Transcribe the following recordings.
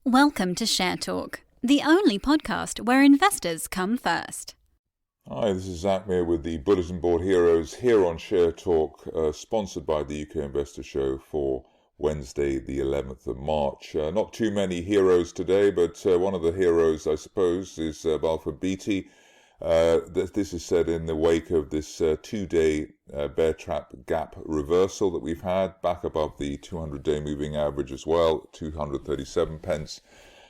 Welcome to Share Talk, the only podcast where investors come first. Hi, this is Zach Meir with the Bulletin Board Heroes here on Share Talk, sponsored by the UK Investor Show for Wednesday, the 11th of March. Not too many heroes today, but one of the heroes, I suppose, is Balfour Beatty. This is said in the wake of this two-day bear trap gap reversal that we've had, back above the 200-day moving average as well, 237 pence.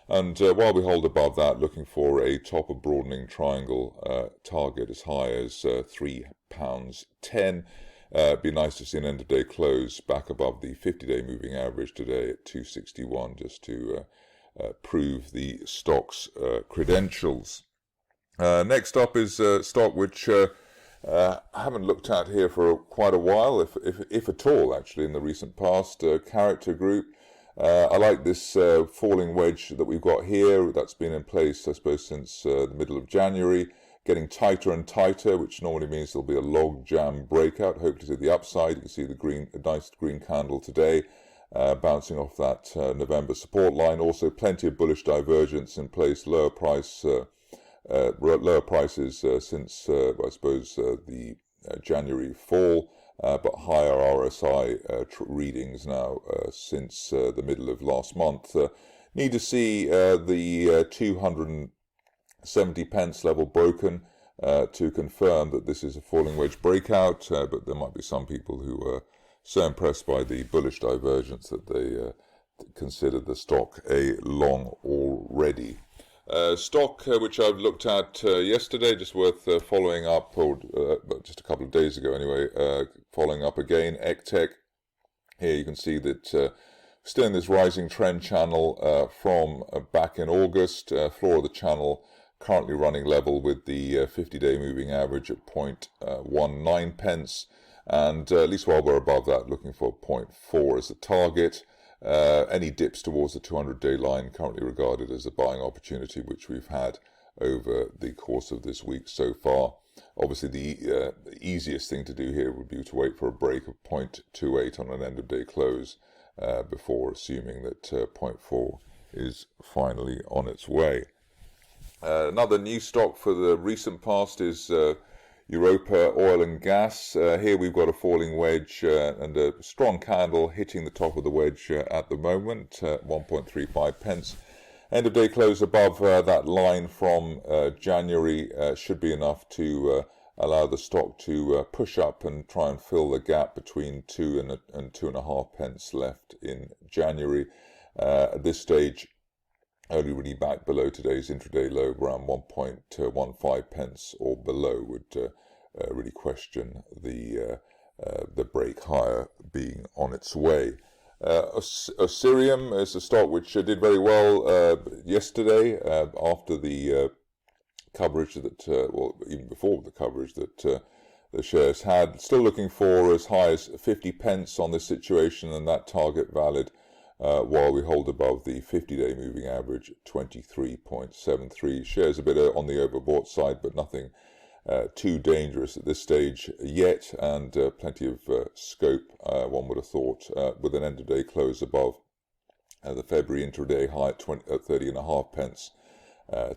And while we hold above that, looking for a top of broadening triangle target as high as £3.10. It'd be nice to see an end of day close back above the 50-day moving average today at 261, just to prove the stock's credentials. Next up is a stock which I haven't looked at here for quite a while, if at all, actually, in the recent past. Character Group. I like this falling wedge that we've got here. That's been in place, I suppose, since the middle of January. Getting tighter and tighter, which normally means there'll be a log jam breakout, hopefully to the upside. You can see a nice green candle today, bouncing off that November support line. Also, plenty of bullish divergence in place, lower prices since, I suppose, the January fall, but higher RSI readings now since the middle of last month. Need to see the 270 pence level broken to confirm that this is a falling wedge breakout, but there might be some people who are so impressed by the bullish divergence that they consider the stock a long already. Stock which I've looked at yesterday, just worth following up, or just a couple of days ago anyway, following up again, Ectech. Here you can see that still in this rising trend channel from back in August, floor of the channel currently running level with the 50-day moving average at 0.19 pence, and at least while we're above that, looking for 0.4 as the target. Any dips towards the 200-day line currently regarded as a buying opportunity, which we've had over the course of this week so far. Obviously, the easiest thing to do here would be to wait for a break of 0.28 on an end-of-day close before assuming that 0.4 is finally on its way. Another new stock for the recent past is Europa Oil and Gas. Here we've got a falling wedge and a strong candle hitting the top of the wedge at the moment, 1.35 pence. End of day close above that line from January should be enough to allow the stock to push up and try and fill the gap between 2 and 2.5 pence left in January. At this stage, only really back below today's intraday low, around 1.15 pence or below, would really question the break higher being on its way. Osirium is a stock which did very well yesterday after the coverage that, well, even before the coverage that the shares had. Still looking for as high as 50 pence on this situation, and that target valid while we hold above the 50-day moving average at 23.73. Shares a bit on the overbought side, but nothing too dangerous at this stage yet, and plenty of scope, one would have thought, with an end-of-day close above the February intraday high at 30.5 pence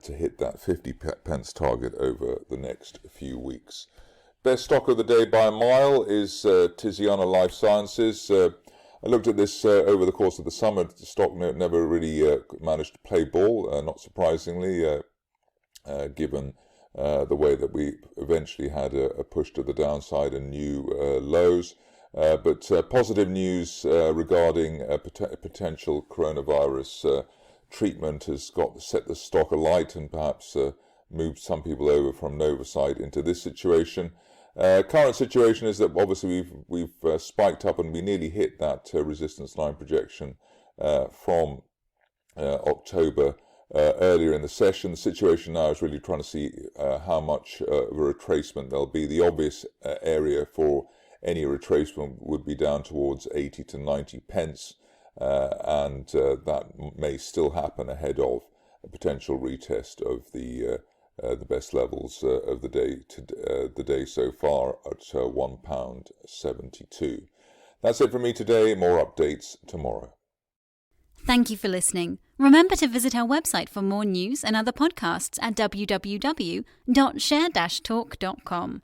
to hit that 50 pence target over the next few weeks. Best stock of the day by a mile is Tiziana Life Sciences. I looked at this over the course of the summer. The stock never really managed to play ball, not surprisingly, given the way that we eventually had a push to the downside and new lows. But positive news regarding a potential coronavirus treatment has set the stock alight and perhaps moved some people over from Novacyte into this situation. Current situation is that obviously we've spiked up and we nearly hit that resistance line projection from October earlier in the session. The situation now is really trying to see how much of a retracement there'll be. The obvious area for any retracement would be down towards 80 to 90 pence, and that may still happen ahead of a potential retest of the best levels of the day so far at £1.72. That's it for me today. More updates tomorrow. Thank you for listening. Remember to visit our website for more news and other podcasts at www.share-talk.com.